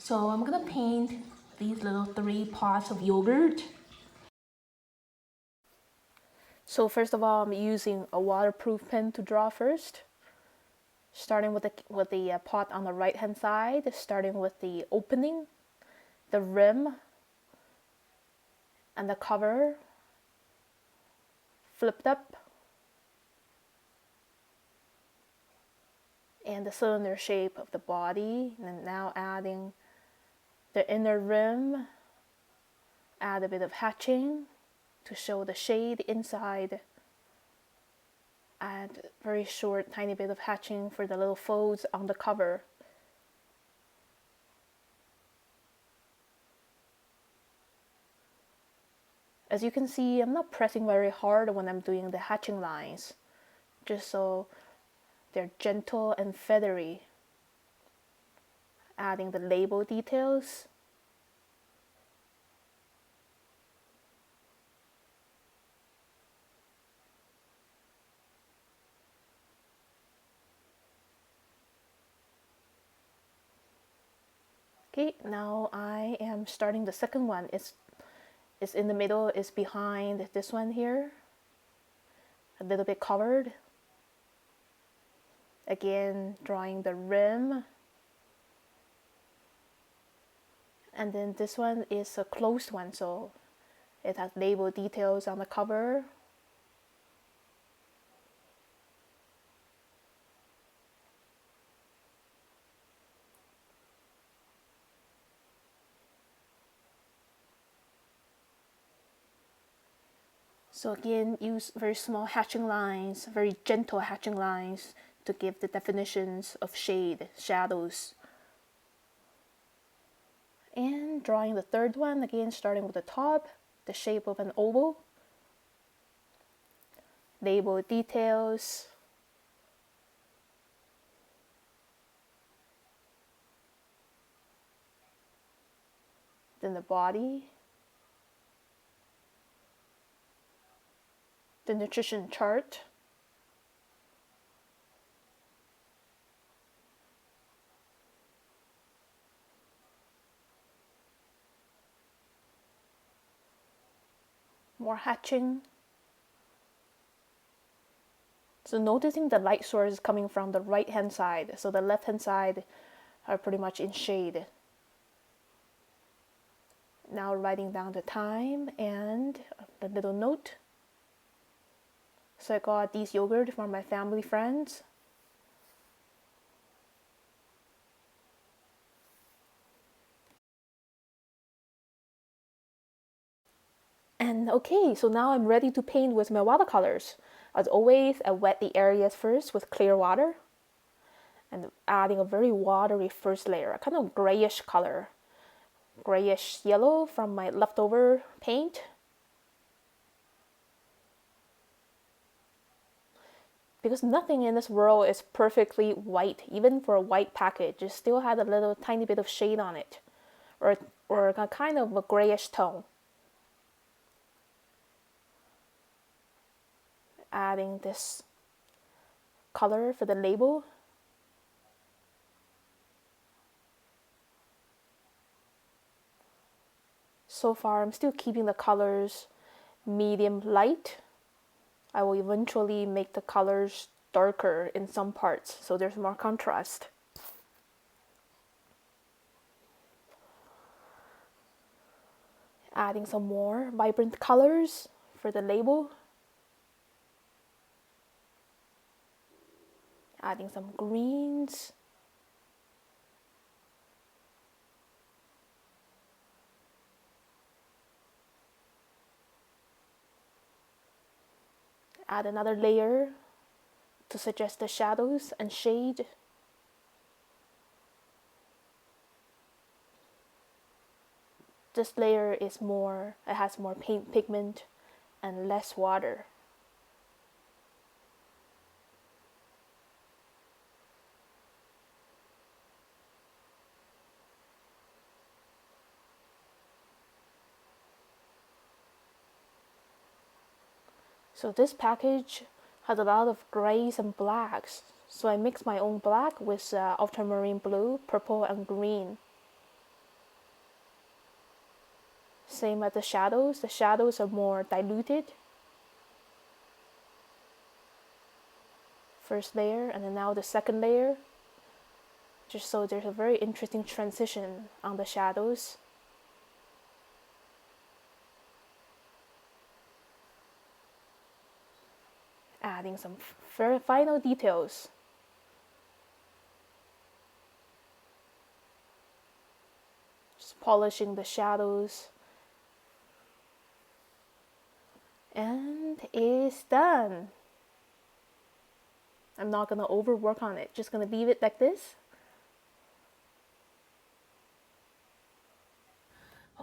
So I'm gonna paint these little 3 pots of yogurt. So first of all, I'm using a waterproof pen to draw first. Starting with the pot on the right hand side, starting with the opening, the rim, and the cover flipped up, and the cylinder shape of the body, and now adding the inner rim, add a bit of hatching to show the shade inside, add very short tiny bit of hatching for the little folds on the cover. As you can see, I'm not pressing very hard when I'm doing the hatching lines, just so they're gentle and feathery. Adding the label details. Okay, now I am starting the second one. It's in the middle, it's behind this one here, a little bit covered. Again, drawing the rim. And then this one is a closed one, so it has label details on the cover. So again, use very small hatching lines, very gentle hatching lines to give the definitions of shade, shadows. And drawing the third one, again starting with the top, the shape of an oval. Label details. Then the body. The nutrition chart. More hatching. So noticing the light source is coming from the right hand side, so the left hand side are pretty much in shade. Now writing down the time and the little note. So I got these yogurt from my family friends. And okay, so now I'm ready to paint with my watercolors. As always, I wet the areas first with clear water and adding a very watery first layer, a kind of grayish color, grayish yellow from my leftover paint. Because nothing in this world is perfectly white, even for a white package, it still had a little tiny bit of shade on it, or a kind of a grayish tone. Adding this color for the label. So far, I'm still keeping the colors medium light. I will eventually make the colors darker in some parts, so there's more contrast. Adding some more vibrant colors for the label. Adding some greens. Add another layer to suggest the shadows and shade. This layer is more, it has more paint pigment and less water. So this package has a lot of grays and blacks. So I mix my own black with ultramarine blue, purple, and green. Same as the shadows. The shadows are more diluted. First layer, and then now the second layer. Just so there's a very interesting transition on the shadows. Adding some very final details. Just polishing the shadows. And it's done. I'm not gonna overwork on it, just gonna leave it like this.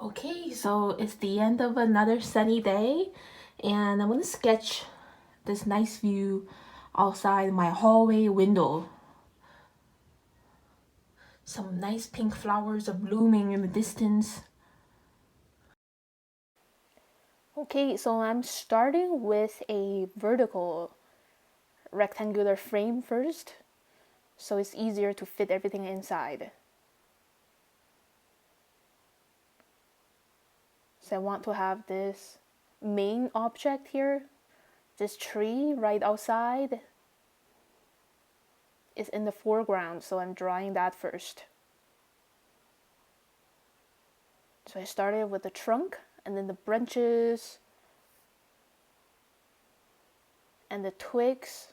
Okay, so it's the end of another sunny day, and I'm gonna sketch this nice view outside my hallway window. Some nice pink flowers are blooming in the distance. Okay, so I'm starting with a vertical rectangular frame first, so it's easier to fit everything inside. So I want to have this main object here, this tree right outside is in the foreground, so I'm drawing that first. So I started with the trunk and then the branches and the twigs.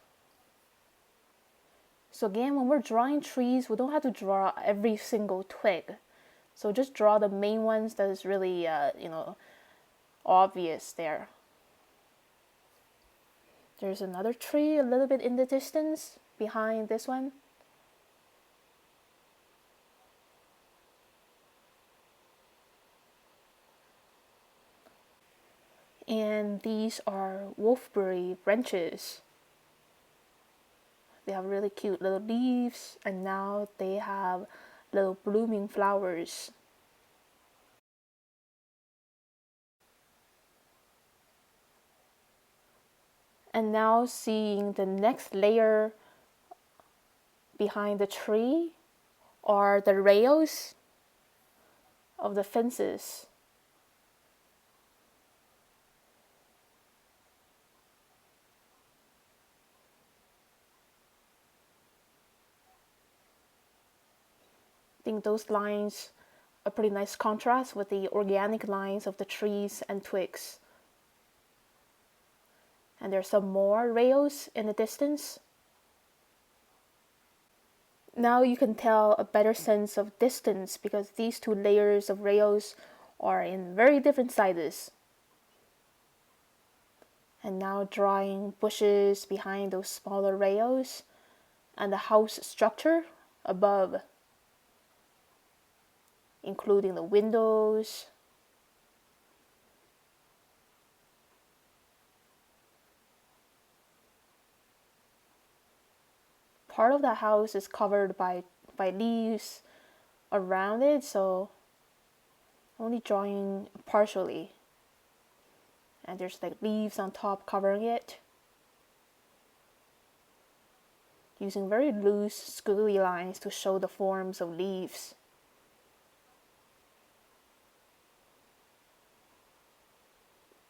So again, when we're drawing trees, we don't have to draw every single twig. So just draw the main ones that is really, obvious there. There's another tree a little bit in the distance behind this one. And these are wolfberry branches. They have really cute little leaves, and now they have little blooming flowers. And now seeing the next layer behind the tree are the rails of the fences. I think those lines are pretty nice contrast with the organic lines of the trees and twigs. And there's some more rails in the distance. Now you can tell a better sense of distance because these two layers of rails are in very different sizes. And now drawing bushes behind those smaller rails and the house structure above, including the windows. Part of the house is covered by leaves around it, so only drawing partially. And there's like leaves on top covering it. Using very loose squiggly lines to show the forms of leaves.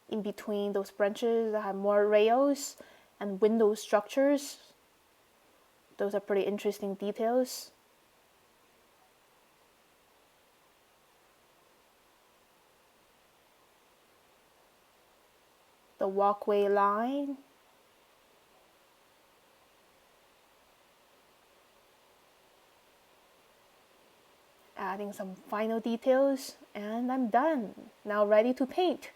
In between those branches, I have more rails and window structures. Those are pretty interesting details. The walkway line. Adding some final details, and I'm done. Now ready to paint.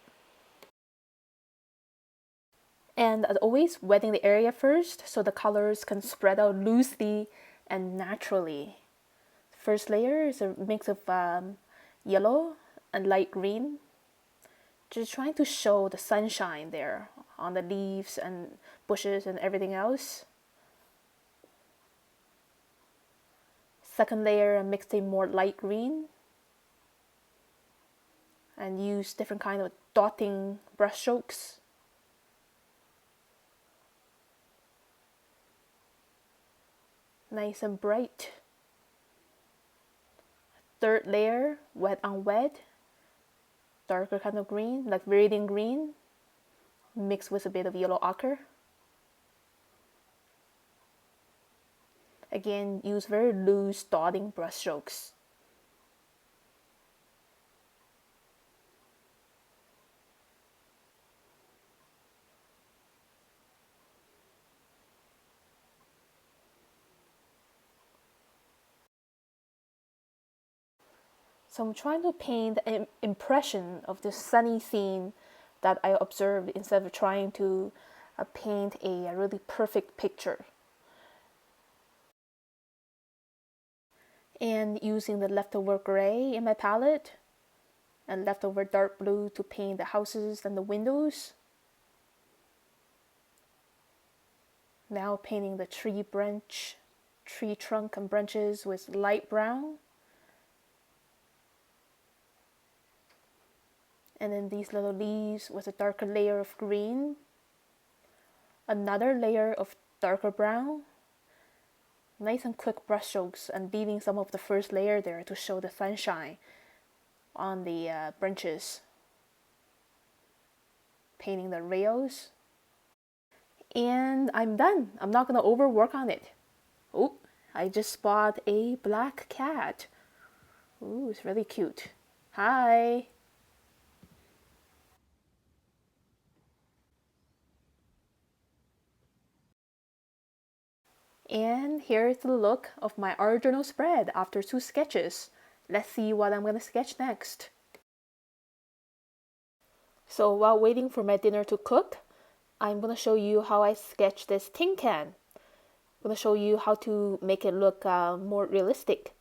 And as always, wetting the area first so the colors can spread out loosely and naturally. First layer is a mix of yellow and light green. Just trying to show the sunshine there on the leaves and bushes and everything else. Second layer, I mixed in more light green and used different kind of dotting brush strokes. Nice and bright. Third layer, wet on wet. darker kind of green, like viridian green, mixed with a bit of yellow ochre. Again, use very loose dotting brush strokes. So I'm trying to paint an impression of the sunny scene that I observed instead of trying to paint a really perfect picture. And using the leftover gray in my palette and leftover dark blue to paint the houses and the windows. Now painting the tree trunk and branches with light brown. And then these little leaves with a darker layer of green. Another layer of darker brown. Nice and quick brush strokes and leaving some of the first layer there to show the sunshine on the branches. Painting the rails. And I'm done. I'm not going to overwork on it. Oh, I just spot a black cat. Ooh, it's really cute. Hi. And here's the look of my art journal spread after 2 sketches. Let's see what I'm going to sketch next. So while waiting for my dinner to cook, I'm going to show you how I sketch this tin can. I'm going to show you how to make it look more realistic.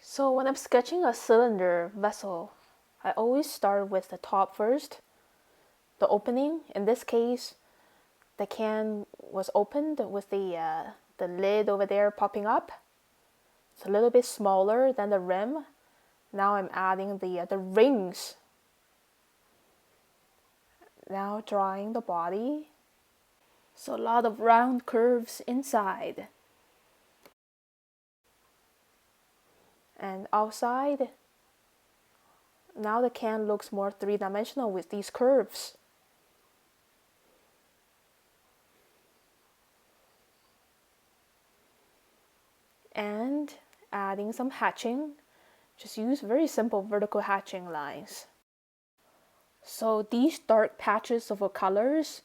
So when I'm sketching a cylinder vessel, I always start with the top first, the opening. In this case, the can was opened with the lid over there popping up. It's a little bit smaller than the rim. Now I'm adding the rings. Now drawing the body. So a lot of round curves inside. And outside, now the can looks more three-dimensional with these curves. And adding some hatching. Just use very simple vertical hatching lines. So these dark patches of colors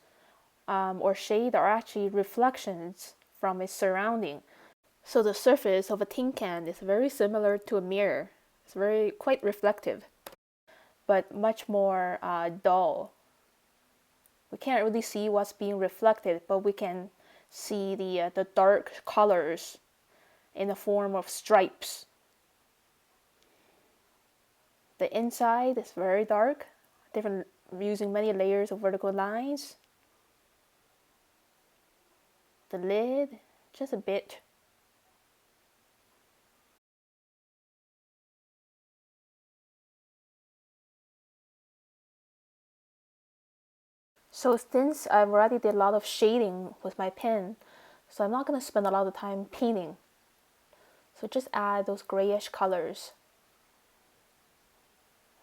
or shade are actually reflections from its surrounding. So the surface of a tin can is very similar to a mirror. It's quite reflective, but much more dull. We can't really see what's being reflected, but we can see the dark colors in the form of stripes. The inside is very dark, using many layers of vertical lines. The lid, just a bit. So since I've already did a lot of shading with my pen, so I'm not going to spend a lot of time painting. So just add those grayish colors.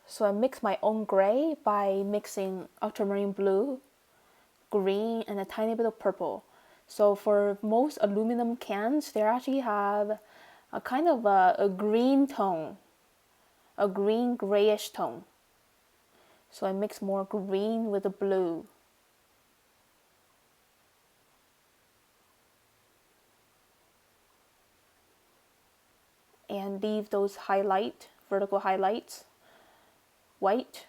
So I mix my own gray by mixing ultramarine blue, green, and a tiny bit of purple. So for most aluminum cans, they actually have a kind of a green tone, a green grayish tone. So I mix more green with the blue. And leave those vertical highlights, white.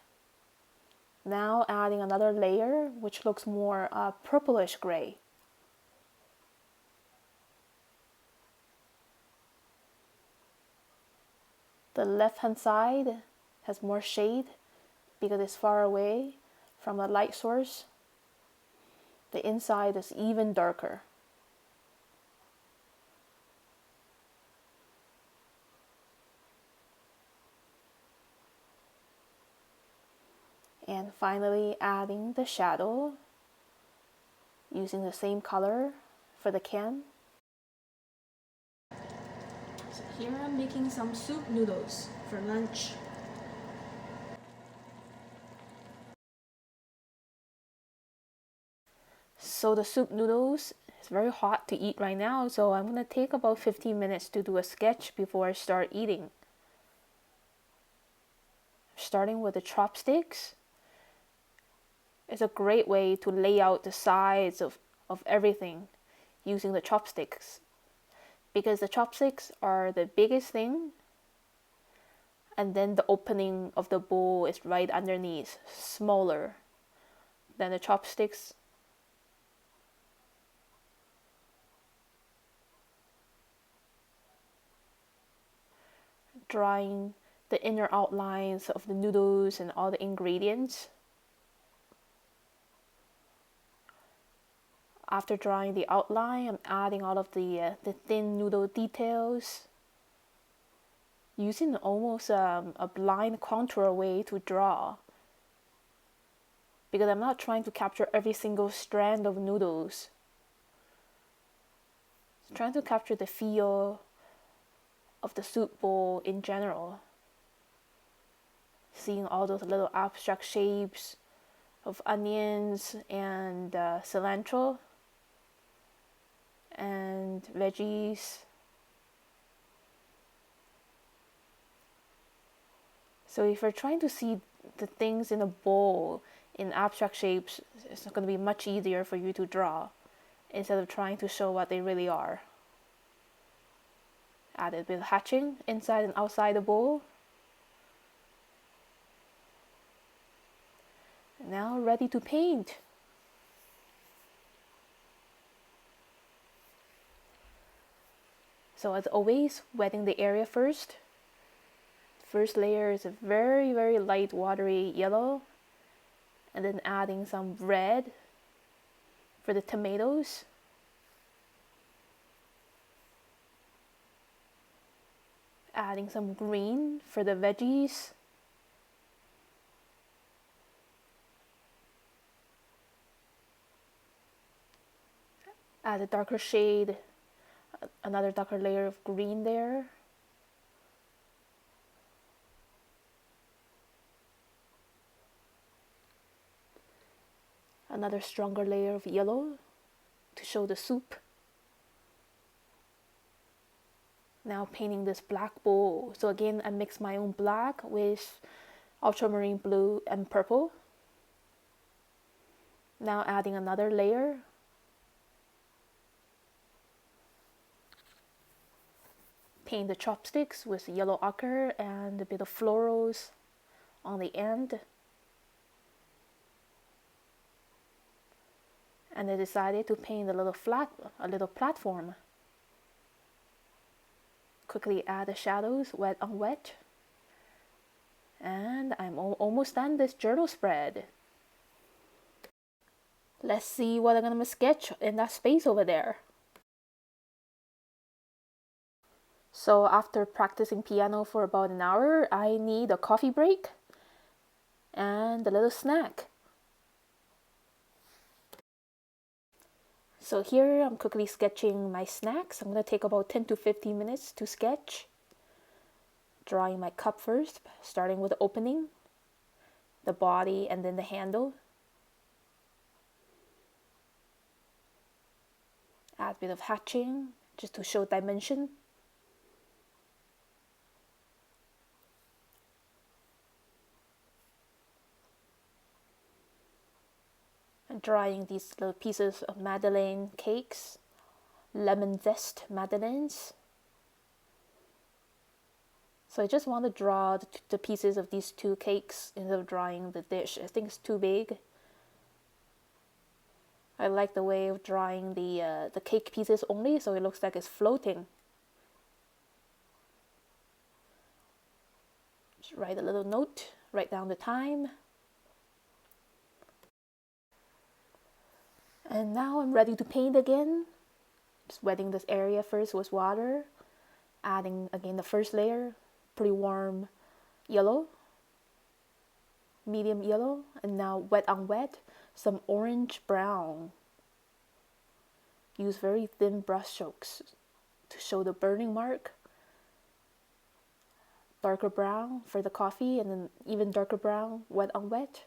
Now adding another layer, which looks more purplish gray. The left-hand side has more shade because it's far away from the light source. The inside is even darker. And finally adding the shadow using the same color for the can. So here I'm making some soup noodles for lunch. So the soup noodles is very hot to eat right now, so I'm gonna take about 15 minutes to do a sketch before I start eating. Starting with the chopsticks is a great way to lay out the sides of everything using the chopsticks, because the chopsticks are the biggest thing, and then the opening of the bowl is right underneath, smaller than the chopsticks. Drawing the inner outlines of the noodles and all the ingredients. After drawing the outline, I'm adding all of the thin noodle details, using almost a blind contour way to draw, because I'm not trying to capture every single strand of noodles. I'm trying to capture the feel of the soup bowl in general. Seeing all those little abstract shapes of onions and cilantro and veggies. So if you're trying to see the things in a bowl in abstract shapes, it's going to be much easier for you to draw instead of trying to show what they really are. Add a bit of hatching inside and outside the bowl. Now ready to paint. So as always, wetting the area first. First layer is a very, very light watery yellow, and then adding some red for the tomatoes. Adding some green for the veggies. Add a darker shade, another darker layer of green there. Another stronger layer of yellow to show the soup. Now painting this black bowl. So again, I mix my own black with ultramarine blue and purple. Now adding another layer. Paint the chopsticks with yellow ochre and a bit of florals on the end. And I decided to paint a little platform. Quickly add the shadows, wet on wet. And I'm almost done this journal spread. Let's see what I'm gonna sketch in that space over there. So after practicing piano for about an hour, I need a coffee break and a little snack. So here I'm quickly sketching my snacks. I'm going to take about 10 to 15 minutes to sketch. Drawing my cup first, starting with the opening, the body, and then the handle. Add a bit of hatching just to show dimension. And drawing these little pieces of Madeleine cakes, lemon zest Madeleines. So I just want to draw the pieces of these two cakes instead of drawing the dish. I think it's too big. I like the way of drawing the cake pieces only, so it looks like it's floating. Just write a little note, write down the time. And now I'm ready to paint again. Just wetting this area first with water. Adding again the first layer, pretty warm yellow, medium yellow, and now wet on wet, some orange brown. Use very thin brush strokes to show the burning mark. Darker brown for the coffee, and then even darker brown, wet on wet.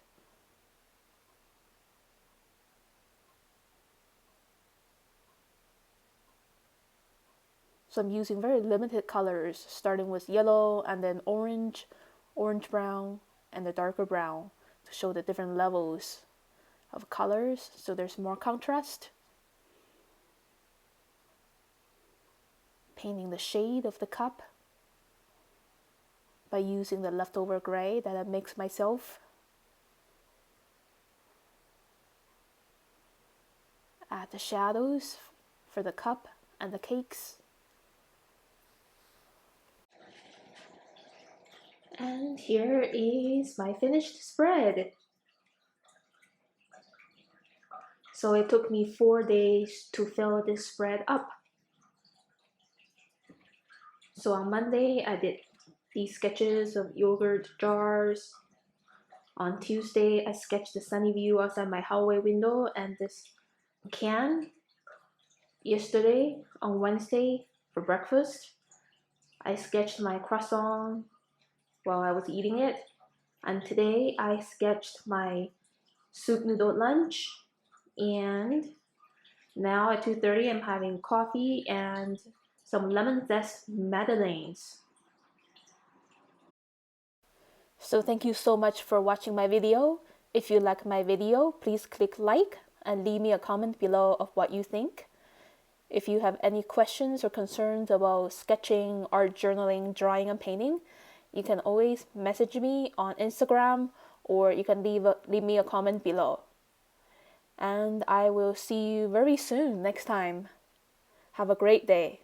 So I'm using very limited colors, starting with yellow and then orange, orange brown, and the darker brown to show the different levels of colors so there's more contrast. Painting the shade of the cup by using the leftover gray that I mixed myself. Add the shadows for the cup and the cakes. And here is my finished spread. So it took me 4 days to fill this spread up. So on Monday, I did these sketches of yogurt jars. On Tuesday, I sketched the sunny view outside my hallway window and this can. Yesterday, on Wednesday, for breakfast, I sketched my croissant while I was eating it. And today, I sketched my soup noodle lunch. And now at 2:30, I'm having coffee and some lemon zest madeleines. So thank you so much for watching my video. If you like my video, please click like and leave me a comment below of what you think. If you have any questions or concerns about sketching, art journaling, drawing, and painting, you can always message me on Instagram or you can leave me a comment below. And I will see you very soon next time. Have a great day.